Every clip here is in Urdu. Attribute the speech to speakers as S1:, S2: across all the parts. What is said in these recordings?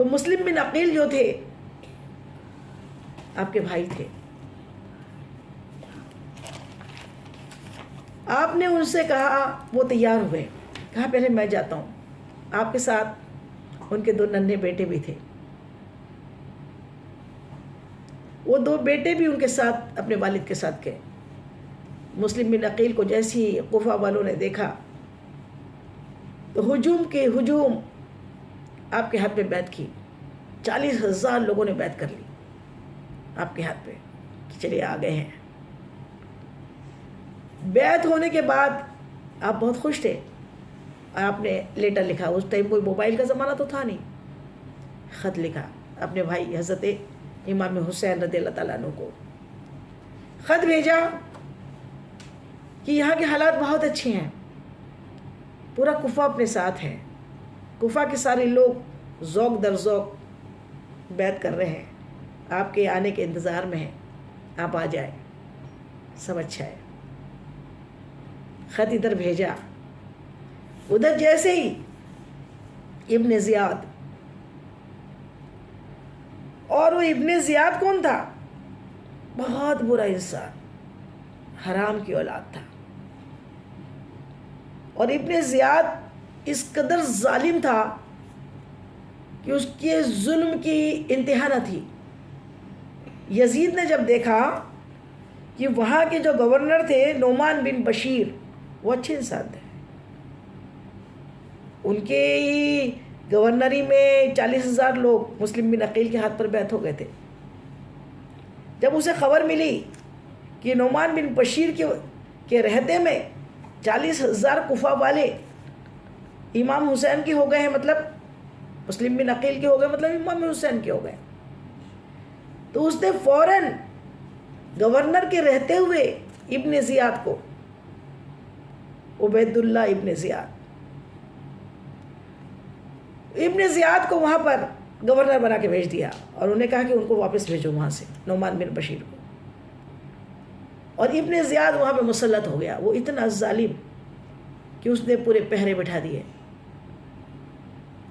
S1: تو مسلم بن عقیل جو تھے آپ کے بھائی تھے. آپ نے ان سے کہا، وہ تیار ہوئے، کہا پہلے میں جاتا ہوں. آپ کے ساتھ ان کے 2 ننھے بیٹے بھی تھے. وہ 2 بیٹے بھی ان کے ساتھ اپنے والد کے ساتھ گئے. مسلم بن عقیل کو جیسی کوفہ والوں نے دیکھا تو ہجوم کے ہجوم آپ کے ہاتھ پہ بیعت کی. 40,000 لوگوں نے بیعت کر لی آپ کے ہاتھ پہ کہ چلیے آ گئے ہیں. بیعت ہونے کے بعد آپ بہت خوش تھے اور آپ نے لیٹر لکھا. اس ٹائم کوئی موبائل کا زمانہ تو تھا نہیں. خط لکھا اپنے بھائی حضرت امام حسین رضی اللہ تعالیٰ عنہ کو. خط بھیجا کہ یہاں کے حالات بہت اچھے ہیں، پورا کوفہ اپنے ساتھ ہے، کوفہ کے سارے لوگ ذوق در ذوق بیعت کر رہے ہیں، آپ کے آنے کے انتظار میں ہیں، آپ آ جائیں، سب اچھا ہے. خط ادھر بھیجا. ادھر جیسے ہی ابن زیاد، اور وہ ابن زیاد کون تھا؟ بہت برا انسان، حرام کی اولاد تھا. اور ابن زیاد اس قدر ظالم تھا کہ اس کے ظلم کی انتہا نہ تھی. یزید نے جب دیکھا کہ وہاں کے جو گورنر تھے نعمان بن بشیر، وہ اچھے انسان تھے، ان کے گورنری میں 40,000 لوگ مسلم بن عقیل کے ہاتھ پر بیعت ہو گئے تھے. جب اسے خبر ملی کہ نعمان بن بشیر کے رہتے میں 40,000 کوفہ والے امام حسین کے ہو گئے ہیں، مطلب مسلم بن عقیل کے ہو گئے، مطلب امام حسین کے ہو گئے، تو اس نے فوراً گورنر کے رہتے ہوئے ابن زیاد کو، عبید اللہ ابن زیاد کو وہاں پر گورنر بنا کے بھیج دیا، اور انہیں کہا کہ ان کو واپس بھیجو وہاں سے، نعمان بن بشیر کو. اور ابن زیاد وہاں پہ مسلط ہو گیا. وہ اتنا ظالم کہ اس نے پورے پہرے بٹھا دیے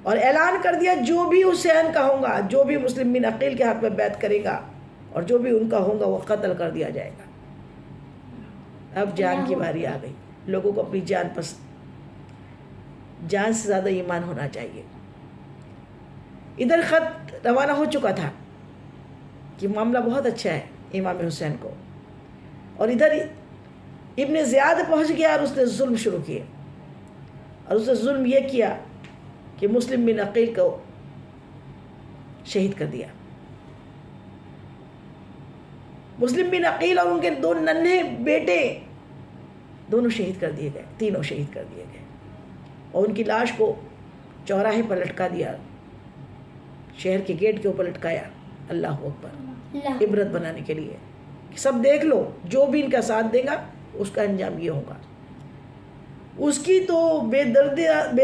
S1: اور اعلان کر دیا جو بھی حسین کا ہوگا، جو بھی مسلم بن عقیل کے ہاتھ میں بیعت کرے گا اور جو بھی ان کا ہوگا وہ قتل کر دیا جائے گا. اب جان کی باری آ گئی. لوگوں کو اپنی جان سے زیادہ ایمان ہونا چاہیے. ادھر خط روانہ ہو چکا تھا کہ معاملہ بہت اچھا ہے امام حسین کو، اور ادھر ابن زیاد پہنچ گیا اور اس نے ظلم شروع کیے. اور اس نے ظلم یہ کیا کہ مسلم بن عقیل کو شہید کر دیا. مسلم بن عقیل اور ان کے 2 ننھے بیٹے دونوں شہید کر دیے گئے، تینوں شہید کر دیے گئے. اور ان کی لاش کو چوراہے پر لٹکا دیا، شہر کے گیٹ کے اوپر لٹکایا. اللہ اکبر، عبرت بنانے کے لیے کہ سب دیکھ لو، جو بھی ان کا ساتھ دے گا اس کا انجام یہ ہوگا. اس کی تو بے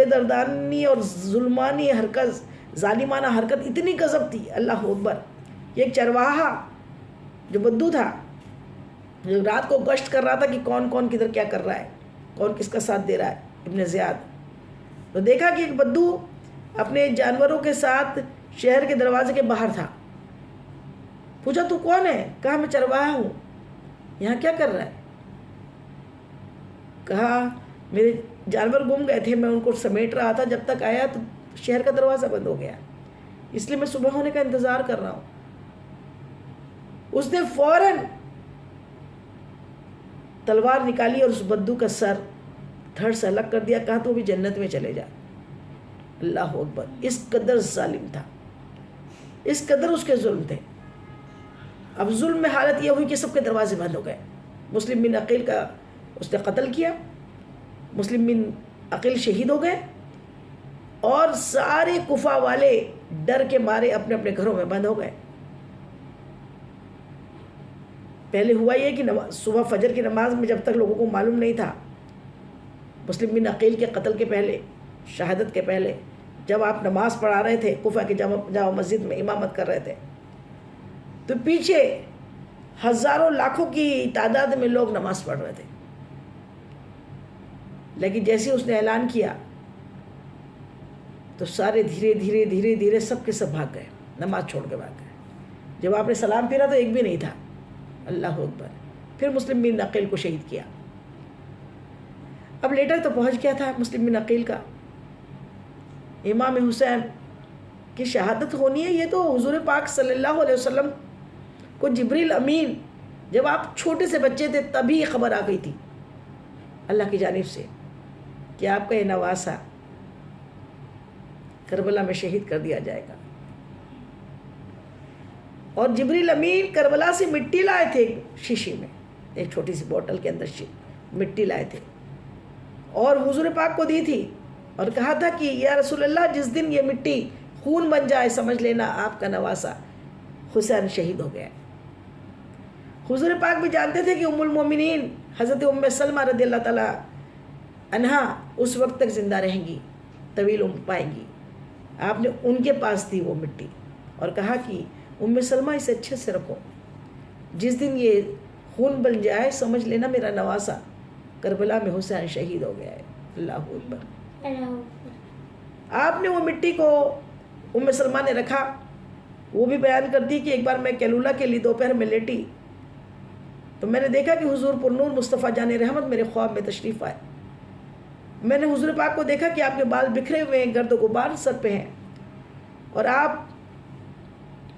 S1: دردانی اور ظلمانی حرکت، ظالمانہ حرکت اتنی غضب تھی. اللہ اکبر. ایک چرواہا جو بدو تھا، جو رات کو گشت کر رہا تھا کہ کون کون کدھر کیا کر رہا ہے، کون کس کا ساتھ دے رہا ہے، ابن زیاد، تو دیکھا کہ ایک بدو اپنے جانوروں کے ساتھ شہر کے دروازے کے باہر تھا. پوچھا تو کون ہے؟ کہا میں چرواہا ہوں. یہاں کیا کر رہا ہے؟ کہا میرے جانور گم گئے تھے، میں ان کو سمیٹ رہا تھا، جب تک آیا تو شہر کا دروازہ بند ہو گیا، اس لیے میں صبح ہونے کا انتظار کر رہا ہوں. اس نے فوراً تلوار نکالی اور اس بدو کا سر دھڑ سے الگ کر دیا. کہا تو بھی جنت میں چلے جا. اللہ اکبر. اس قدر ظالم تھا، اس قدر اس کے ظلم تھے. اب ظلم میں حالت یہ ہوئی کہ سب کے دروازے بند ہو گئے. مسلم بن عقیل کا اس نے قتل کیا، مسلم بن عقیل شہید ہو گئے، اور سارے کوفہ والے ڈر کے مارے اپنے اپنے گھروں میں بند ہو گئے. پہلے ہوا یہ کہ صبح فجر کی نماز میں جب تک لوگوں کو معلوم نہیں تھا، مسلم بن عقیل کے قتل کے پہلے، شہادت کے پہلے، جب آپ نماز پڑھا رہے تھے کوفہ کی جامع مسجد میں امامت کر رہے تھے، تو پیچھے ہزاروں لاکھوں کی تعداد میں لوگ نماز پڑھ رہے تھے. لیکن جیسے اس نے اعلان کیا تو سارے دھیرے دھیرے سب کے سب بھاگ گئے، نماز چھوڑ کے بھاگ گئے۔ جب آپ نے سلام پھیرا تو ایک بھی نہیں تھا۔ اللہ اکبر۔ پھر مسلم بن عقیل کو شہید کیا۔ اب لیٹر تو پہنچ گیا تھا مسلم بن عقیل کا، امام حسین کی شہادت ہونی ہے، یہ تو حضور پاک صلی اللہ علیہ وسلم کو جبریل امین جب آپ چھوٹے سے بچے تھے تبھی یہ خبر آ گئی تھی اللہ کی جانب سے کہ آپ کا یہ نواسا کربلا میں شہید کر دیا جائے گا۔ اور جبریل امین کربلا سے مٹی لائے تھے ایک شیشی میں، ایک چھوٹی سی بوٹل کے اندر مٹی لائے تھے اور حضور پاک کو دی تھی اور کہا تھا کہ یا رسول اللہ جس دن یہ مٹی خون بن جائے سمجھ لینا آپ کا نواسا حسین شہید ہو گیا۔ حضور پاک بھی جانتے تھے کہ ام المومنین حضرت ام سلمہ رضی اللہ تعالیٰ عنہا اس وقت تک زندہ رہیں گی، طویل عمر پائیں گی۔ آپ نے ان کے پاس دی وہ مٹی اور کہا کہ ام سلمہ اسے اچھے سے رکھو، جس دن یہ خون بن جائے سمجھ لینا میرا نواسا کربلا میں حسین شہید ہو گیا ہے۔ اللہ اکبر۔ آپ نے وہ مٹی کو ام سلمہ نے رکھا، وہ بھی بیان کر دی کہ ایک بار میں کیلولا کے لیے دوپہر میں لیٹی تو میں نے دیکھا کہ حضور پرنور مصطفیٰ جان رحمت میرے خواب میں تشریف آئے۔ میں نے حضور پاک کو دیکھا کہ آپ کے بال بکھرے ہوئے ہیں، گرد و غبار سر پہ ہیں اور آپ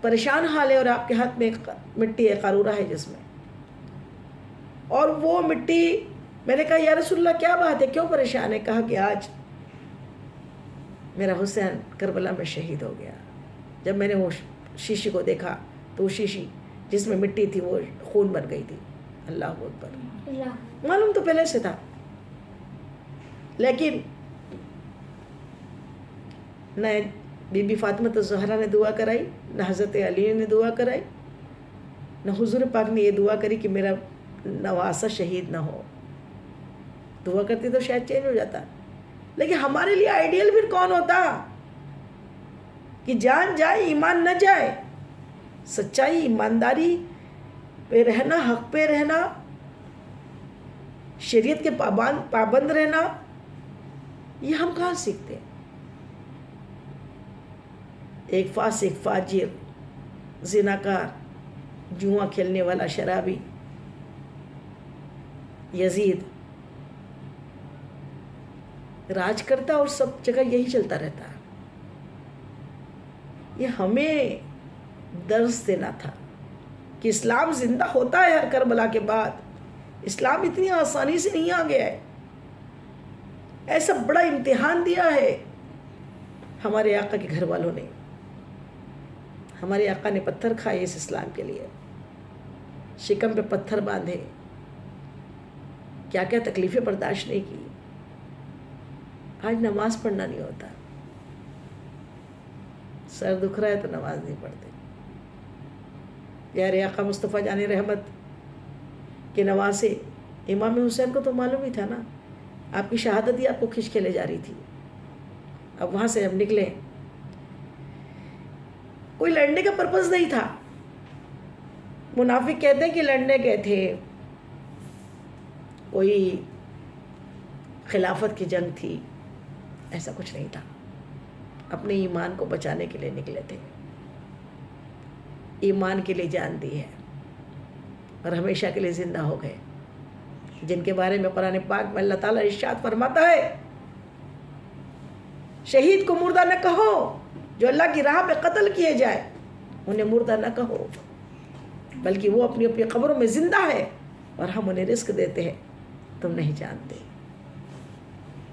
S1: پریشان حال ہے اور آپ کے ہاتھ میں مٹی ہے، قارورہ ہے جس میں، اور وہ مٹی میں نے کہا یا رسول اللہ کیا بات ہے، کیوں پریشان ہے؟ کہا کہ آج میرا حسین کربلا میں شہید ہو گیا۔ جب میں نے وہ شیشی کو دیکھا تو وہ شیشی جس میں مٹی تھی وہ خون بن گئی تھی۔ اللہ اکبر۔ معلوم تو پہلے سے تھا، لیکن نہ بی بی فاطمہ الزہرا نے دعا کرائی، نہ حضرت علی نے دعا کرائی، نہ حضور پاک نے یہ دعا کری کہ میرا نواسا شہید نہ ہو۔ دعا کرتی تو شاید چینج ہو جاتا، لیکن ہمارے لیے آئیڈیل پھر کون ہوتا کہ جان جائے ایمان نہ جائے؟ سچائی، ایمانداری پہ رہنا، حق پہ رہنا، شریعت کے پابند رہنا، یہ ہم کہاں سیکھتے ہیں؟ ایک فاسق، فاجر، زناکار، جوا کھیلنے والا شرابی یزید راج کرتا اور سب جگہ یہی چلتا رہتا۔ یہ ہمیں درس دینا تھا کہ اسلام زندہ ہوتا ہے ہر کربلا کے بعد۔ اسلام اتنی آسانی سے نہیں آ گیا ہے، ایسا بڑا امتحان دیا ہے ہمارے آقا کے گھر والوں نے۔ ہمارے آقا نے پتھر کھائے اس اسلام کے لیے، شکم پہ پتھر باندھے، کیا کیا تکلیفیں برداشت نہیں کی۔ آج نماز پڑھنا نہیں ہوتا، سر دکھ رہا ہے تو نماز نہیں پڑھتے۔ پیارے آقا مصطفیٰ جان رحمت کے نواسے امام حسین کو تو معلوم ہی تھا نا، آپ کی شہادت ہی آپ کو کھینچ کے لے جا رہی تھی۔ اب وہاں سے ہم نکلے، کوئی لڑنے کا پرپس نہیں تھا۔ منافق کہتے ہیں کہ لڑنے گئے تھے، کوئی خلافت کی جنگ تھی، ایسا کچھ نہیں تھا۔ اپنے ایمان کو بچانے کے لیے نکلے تھے، ایمان کے لیے جان دی ہے اور ہمیشہ کے لیے زندہ ہو گئے، جن کے بارے میں قرآن پاک میں اللہ تعالیٰ ارشاد فرماتا ہے شہید کو مردہ نہ کہو، جو اللہ کی راہ پہ قتل کیے جائے انہیں مردہ نہ کہو، بلکہ وہ اپنی اپنی قبروں میں زندہ ہے اور ہم انہیں رزق دیتے ہیں، تم نہیں جانتے،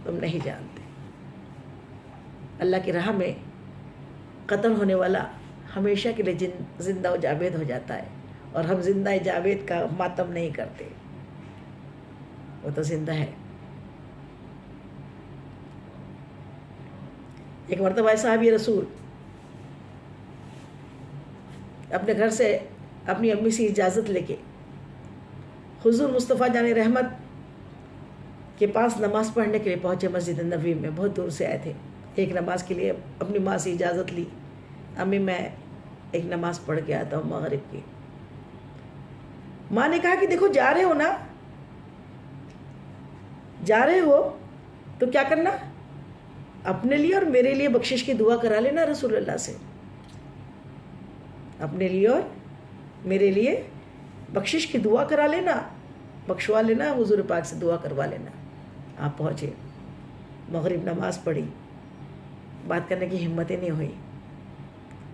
S1: تم نہیں جانتے۔ اللہ کی راہ میں قتل ہونے والا ہمیشہ کے لیے زندہ و جاوید ہو جاتا ہے، اور ہم زندہ جاوید کا ماتم نہیں کرتے، وہ تو زندہ ہے۔ ایک مرتبہ صحابی رسول اپنے گھر سے اپنی امی سے اجازت لے کے حضور مصطفیٰ جان رحمت کے پاس نماز پڑھنے کے لیے پہنچے مسجد نبوی میں، بہت دور سے آئے تھے۔ ایک نماز کے لیے اپنی ماں سے اجازت لی، امی میں ایک نماز پڑھ کے آتا ہوں مغرب کی۔ ماں نے کہا کہ دیکھو جا رہے ہو نا، جا رہے ہو تو کیا کرنا، اپنے لیے اور میرے لیے بخشش کی دعا کرا لینا رسول اللہ سے. اپنے لیے اور میرے لیے بخشش کی دعا کرا لینا, بخشوا لینا, حضور پاک سے دعا کروا لینا. آپ پہنچے, مغرب نماز پڑھی, بات کرنے کی ہمتیں نہیں ہوئی.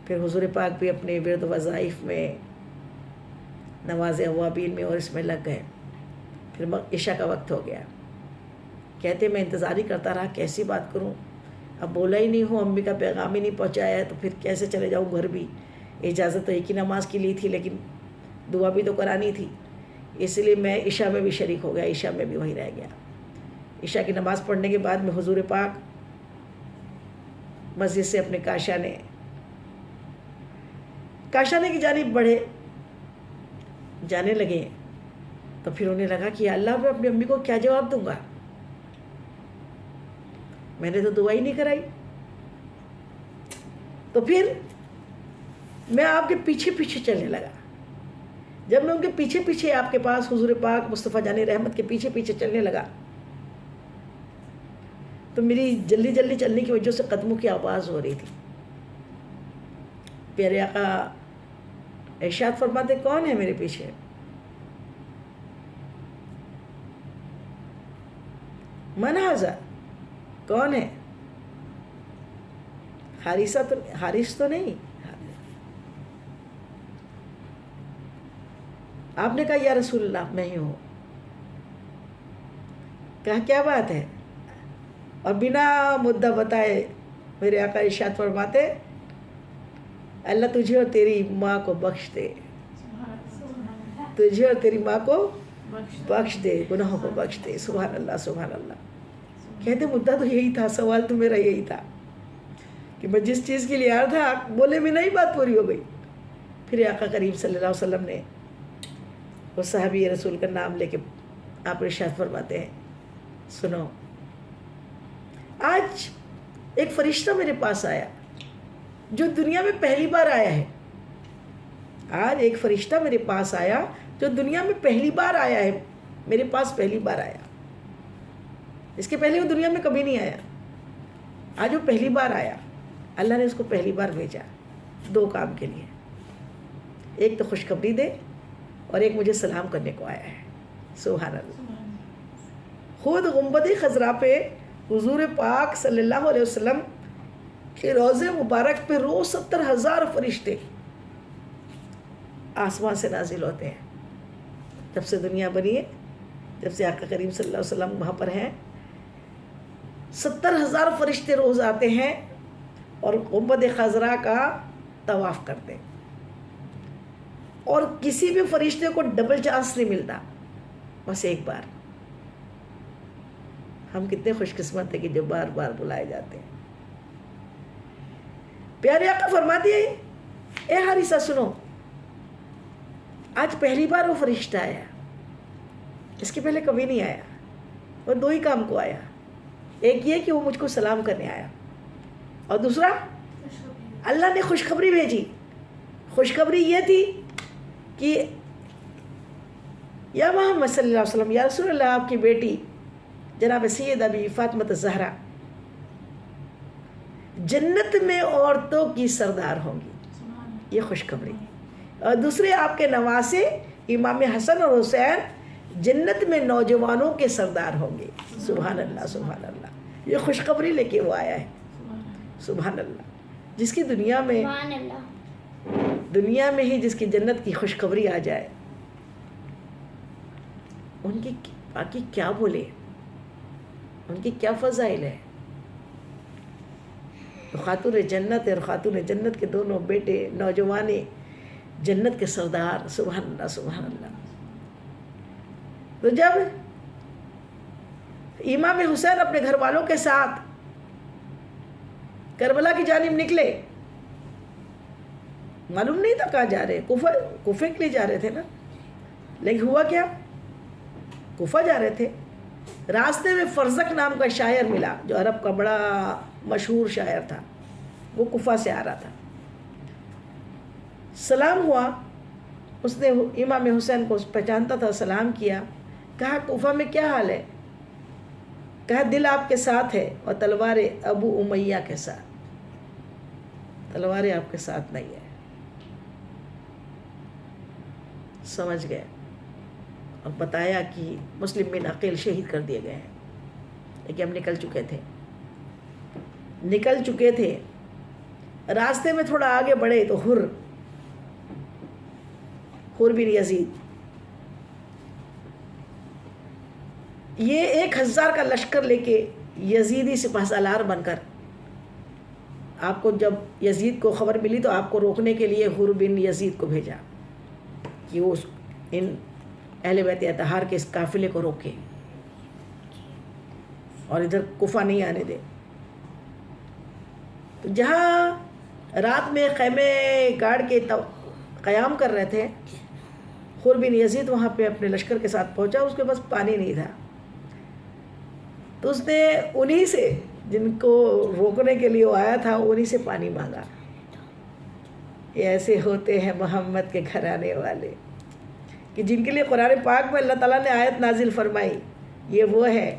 S1: پھر حضور پاک بھی اپنے ورد وظائف میں, نماز اوابین میں اور اس میں لگ گئے. پھر عشاء کا وقت ہو گیا. کہتے میں انتظار ہی کرتا رہا, کیسی بات کروں, اب بولا ہی نہیں ہوں, امی کا پیغام ہی نہیں پہنچایا ہے, تو پھر کیسے چلے جاؤں گھر بھی. اجازت تو ایک ہی نماز کی لی تھی, لیکن دعا بھی تو کرانی تھی, اس لیے میں عشاء میں بھی شریک ہو گیا, عشاء میں بھی وہیں رہ گیا. عشاء کی نماز پڑھنے کے بعد میں حضور پاک مسجد سے اپنے کاشانے کی جانب بڑھے, جانے لگے. تو پھر انہیں لگا کہ اللہ, میں اپنی امی کو کیا جواب دوں گا, میں نے تو دعا ہی نہیں کرائی. تو پھر میں آپ کے پیچھے پیچھے چلنے لگا. جب میں ان کے پیچھے پیچھے آپ کے پاس حضور پاک مصطفیٰ جان رحمت کے پیچھے پیچھے چلنے لگا, تو میری جلدی جلدی چلنے کی وجہ سے قدموں کی آواز ہو رہی تھی. پیارے آقا ارشاد فرماتے, کون ہے میرے پیچھے؟ من ھذا, کون ہے؟ حارث تو نہیں. آپ نے کہا یا رسول اللہ میں ہی ہوں. کہا کیا بات ہے؟ اور بنا مدعا بتائے میرے آقا ارشاد فرماتے, اللہ تجھے اور تیری ماں کو بخش دے, تجھے اور تیری ماں کو بخش دے, گناہوں کو بخش دے. سبحان اللہ سبحان اللہ. کہتے مدعا تو یہی تھا, سوال تو میرا یہی تھا کہ میں جس چیز کے لیے آ رہا تھا بولے میں نہیں, بات پوری ہو گئی. پھر آقا کریم صلی اللہ علیہ وسلم نے وہ صحابی رسول کا نام لے کے آپ ارشاد فرماتے ہیں, سنو, آج ایک فرشتہ میرے پاس آیا جو دنیا میں پہلی بار آیا ہے. آج ایک فرشتہ میرے پاس آیا جو دنیا میں پہلی بار آیا ہے, میرے پاس پہلی بار آیا. اس کے پہلے وہ دنیا میں کبھی نہیں آیا, آج وہ پہلی بار آیا. اللہ نے اس کو پہلی بار بھیجا 2 کام کے لیے, ایک تو خوشخبری دے اور ایک مجھے سلام کرنے کو آیا ہے. سبحان اللہ. خود گنبد خضرا پہ حضور پاک صلی اللہ علیہ وسلم کے روضے مبارک پہ روز 70,000 فرشتے آسمان سے نازل ہوتے ہیں. جب سے دنیا بنی ہے, جب سے آقا کریم صلی اللہ علیہ وسلم وہاں پر ہیں, 70,000 فرشتے روز آتے ہیں اور گنبد خضرا کا طواف کرتے ہیں. اور کسی بھی فرشتے کو ڈبل چانس نہیں ملتا, بس ایک بار. ہم کتنے خوش قسمت ہیں کہ جو بار بار بلائے جاتے ہیں. پیارے آقا فرماتے ہیں, اے حارثہ سنو, آج پہلی بار وہ فرشتہ آیا, اس کے پہلے کبھی نہیں آیا. وہ 2 ہی کام کو آیا, ایک یہ کہ وہ مجھ کو سلام کرنے آیا, اور دوسرا اللہ نے خوشخبری بھیجی. خوشخبری یہ تھی کہ یا محمد صلی اللہ علیہ وسلم, یا رسول اللہ, آپ کی بیٹی جناب سیدہ بی فاطمہ الزہرا جنت میں عورتوں کی سردار ہوں گی. یہ خوشخبری. اور دوسرے آپ کے نواسے امام حسن اور حسین جنت میں نوجوانوں کے سردار ہوں گے. سبحان اللہ سبحان اللہ. یہ خوشخبری لے کے وہ آیا ہے. سبحان اللہ. جس کی دنیا میں ہی جس کی جنت کی خوشخبری آ جائے, ان کی باقی کیا بولے, ان کی کیا فضائل ہے. خاتون جنت اور خاتون جنت کے دونوں بیٹے نوجوانے جنت کے سردار. سبحان اللہ سبحان اللہ. تو جب امام حسین اپنے گھر والوں کے ساتھ کربلا کی جانب نکلے, معلوم نہیں تھا کہاں جا رہے, کوفہ کے لیے جا رہے تھے نا, لیکن ہوا کیا, کوفہ جا رہے تھے. راستے میں فرزق نام کا شاعر ملا جو عرب کا بڑا مشہور شاعر تھا, وہ کوفہ سے آ رہا تھا. سلام ہوا, اس نے امام حسین کو پہچانتا تھا, سلام کیا, کہا کوفہ میں کیا حال ہے, کہا دل آپ کے ساتھ ہے اور تلوار ابو امیہ کے ساتھ، تلواریں آپ کے ساتھ نہیں ہے. سمجھ گئے اور بتایا کہ مسلم بن عقیل شہید کر دیے گئے ہیں. لیکن ہم نکل چکے تھے. راستے میں تھوڑا آگے بڑھے تو حر بن یزید، یہ 1000 کا لشکر لے کے یزیدی سپہ سالار بن کر، آپ کو جب یزید کو خبر ملی تو آپ کو روکنے کے لیے حر بن یزید کو بھیجا کہ وہ ان اہل بیت اطہار کے اس قافلے کو روکے اور ادھر کوفہ نہیں آنے دے. تو جہاں رات میں خیمے گاڑ کے قیام کر رہے تھے، حر بن یزید وہاں پہ اپنے لشکر کے ساتھ پہنچا. اس کے پاس پانی نہیں تھا، تو اس نے انہی سے جن کو روکنے کے لیے وہ آیا تھا انہی سے پانی مانگا. یہ ایسے ہوتے ہیں محمد کے گھرانے والے کہ جن کے لیے قرآن پاک میں اللہ تعالیٰ نے آیت نازل فرمائی. یہ وہ ہے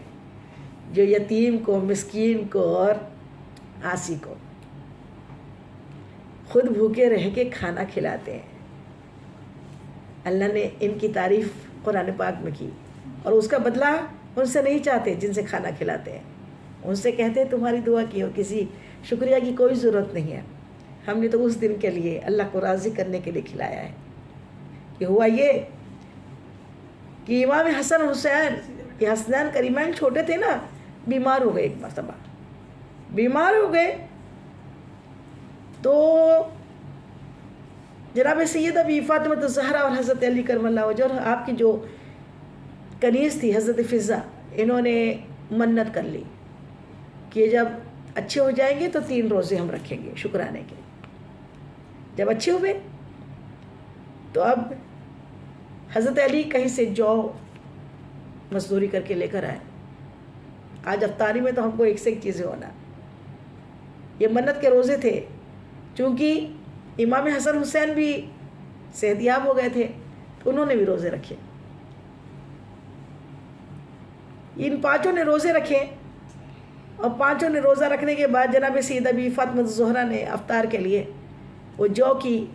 S1: جو یتیم کو، مسکین کو اور عاصی کو خود بھوکے رہ کے کھانا کھلاتے ہیں. اللہ نے ان کی تعریف قرآن پاک میں کی اور اس کا بدلہ ان سے نہیں چاہتے جن سے کھانا کھلاتے ہیں. ان سے کہتے ہیں تمہاری دعا کی ہو، کسی شکریہ کی کوئی ضرورت نہیں ہے. ہم نے تو اس دن کے لیے اللہ کو راضی کرنے کے لیے کھلایا ہے. کہ ہوا یہ کہ امام حسن حسین یہ حسنین کریمین چھوٹے تھے نا، بیمار ہو گئے. ایک مرتبہ بیمار ہو گئے تو جناب سیدہ بی فاطمہ الزہرا اور حضرت علی کرم اللہ وجہ اور آپ کی جو کنیز تھی حضرت فضہ، انہوں نے منت کر لی کہ جب اچھے ہو جائیں گے تو 3 روزے ہم رکھیں گے شکرانے کے. جب اچھے ہوئے تو اب حضرت علی کہیں سے جو مزدوری کر کے لے کر آئے. آج افطاری میں تو ہم کو ایک سے ایک چیزیں ہونا. یہ منت کے روزے تھے، چونکہ امام حسن حسین بھی صحتیاب ہو گئے تھے تو انہوں نے بھی روزے رکھے. ان 5 نے روزے رکھے اور 5 نے روزہ رکھنے کے بعد جناب سیدہ بی فاطمہ الزہرا نے افطار کے لیے وہ جو کی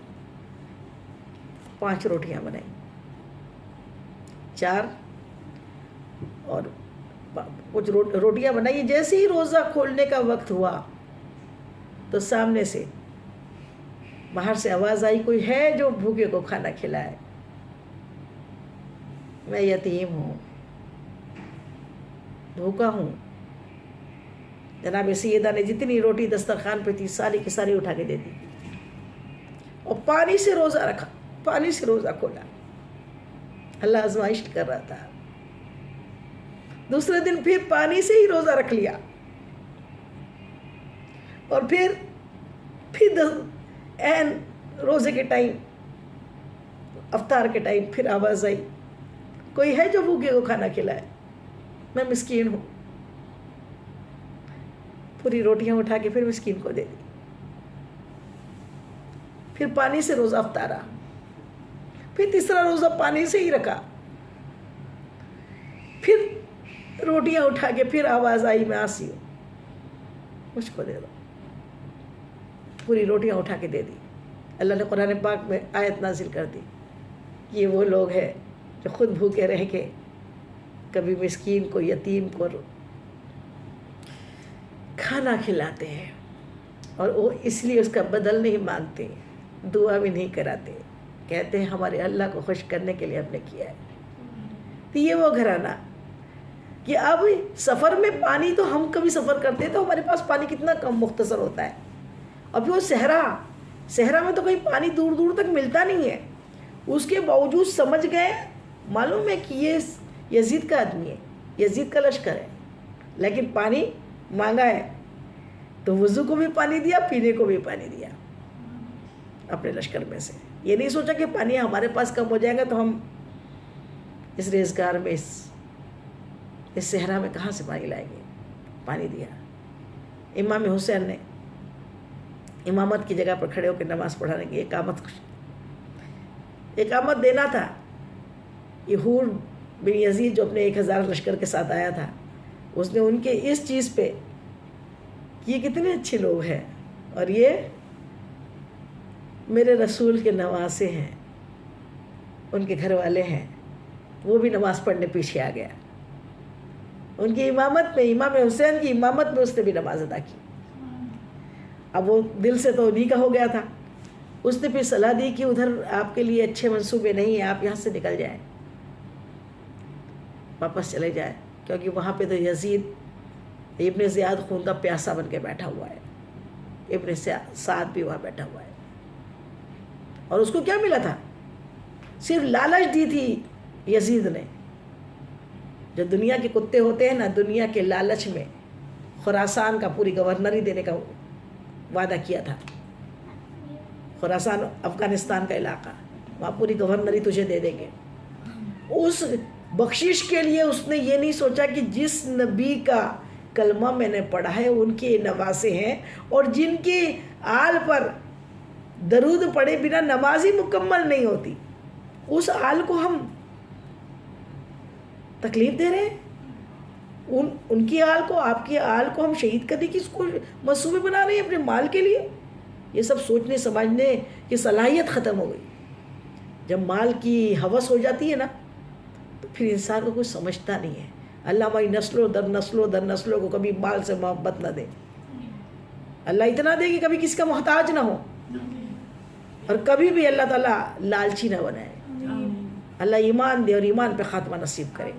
S1: 5 روٹیاں بنائیں، 4 اور کچھ روٹیاں بنائی. جیسے ہی روزہ کھولنے کا وقت ہوا تو سامنے سے باہر سے آواز آئی کوئی ہے جو بھوکے کو کھانا کھلائے. میں یتیم ہوں، بھوکا ہوں. جناب سیدہ نے جتنی روٹی دسترخوان پہ تھی ساری کی ساری اٹھا کے دے دی اور پانی سے روزہ رکھا، پانی سے روزہ کھولا. اللہ آزمائش کر رہا تھا. دوسرے دن پھر پانی سے ہی روزہ رکھ لیا اور پھر این روزے کے ٹائم، افطار کے ٹائم پھر آواز آئی کوئی ہے جو بھوکے کو کھانا کھلائے، میں مسکین ہوں. پوری روٹیاں اٹھا کے پھر مسکین کو دے دی. پھر پانی سے روزہ افطارا، پھر تیسرا روزہ پانی سے ہی رکھا، پھر روٹیاں اٹھا کے پھر آواز آئی میں عاصی ہوں، مجھ کو دے دو. پوری روٹیاں اٹھا کے دے دی. اللہ نے قرآن پاک میں آیت نازل کر دی. یہ وہ لوگ ہیں جو خود بھوکے رہ کے کبھی مسکین کو، یتیم کو کھانا کھلاتے ہیں اور وہ اس لیے اس کا بدل نہیں مانگتے، دعا بھی نہیں کراتے. کہتے ہیں ہمارے اللہ کو خوش کرنے کے لیے ہم نے کیا ہے. تو یہ وہ گھرانہ کہ اب سفر میں پانی، تو ہم کبھی سفر کرتے ہیں تو ہمارے پاس پانی کتنا کم مختصر ہوتا ہے. اور پھر وہ صحرا میں تو کہیں پانی دور دور تک ملتا نہیں ہے. اس کے باوجود سمجھ گئے، معلوم ہے کہ یہ یزید کا آدمی ہے، یزید کا لشکر ہے، لیکن پانی مانگا ہے تو وضو کو بھی پانی دیا، پینے کو بھی پانی دیا اپنے لشکر میں سے. یہ نہیں سوچا کہ پانی ہمارے پاس کم ہو جائے گا تو ہم اس ریزگار میں اس صحرا میں کہاں سے پانی لائیں گے. پانی دیا. امام حسین نے امامت کی جگہ پر کھڑے ہو کے نماز پڑھانے کی اقامت دینا تھا. یہ حور بن یزید جو اپنے 1000 لشکر کے ساتھ آیا تھا، اس نے ان کے اس چیز پہ کہ یہ کتنے اچھے لوگ ہیں اور یہ میرے رسول کے نواسے ہیں، ان کے گھر والے ہیں، وہ بھی نماز پڑھنے پیچھے آ گیا. ان کی امامت میں، امام حسین کی امامت میں اس نے بھی نماز ادا کی. اب وہ دل سے تو انہیں کا ہو گیا تھا. اس نے پھر صلاح دی کہ ادھر آپ کے لیے اچھے منصوبے نہیں ہیں، آپ یہاں سے نکل جائیں، واپس چلے جائیں، کیونکہ وہاں پہ تو یزید ابن زیاد خون کا پیاسا بن کے بیٹھا ہوا ہے. ابن سعد بھی وہاں بیٹھا ہوا ہے. اور اس کو کیا ملا تھا؟ صرف لالچ دی تھی یزید نے. جو دنیا کے کتے ہوتے ہیں نا، دنیا کے لالچ میں خراسان کا پوری گورنری دینے کا وعدہ کیا تھا. خراسان افغانستان کا علاقہ، وہاں پوری گورنری تجھے دے دیں گے. اس بخشش کے لیے اس نے یہ نہیں سوچا کہ جس نبی کا کلمہ میں نے پڑھا ہے ان کے نواسے ہیں، اور جن کی آل پر درود پڑھے بنا نماز ہی مکمل نہیں ہوتی، اس آل کو ہم تکلیف دے رہے ہیں. ان کی آل کو، آپ کی آل کو ہم شہید کرنے کی اس کو منصوبے بنا رہے ہیں اپنے مال کے لیے. یہ سب سوچنے سمجھنے کی صلاحیت ختم ہو گئی. جب مال کی ہوس ہو جاتی ہے نا تو پھر انسان کو کچھ سمجھتا نہیں ہے. اللہ ہماری نسلوں در نسلوں کو کبھی مال سے محبت نہ دے. اللہ اتنا دے کہ کبھی کسی کا محتاج نہ ہو، اور کبھی بھی اللہ تعالیٰ لالچی نہ بنائے. اللہ ایمان دے اور ایمان پہ خاتمہ نصیب کرے.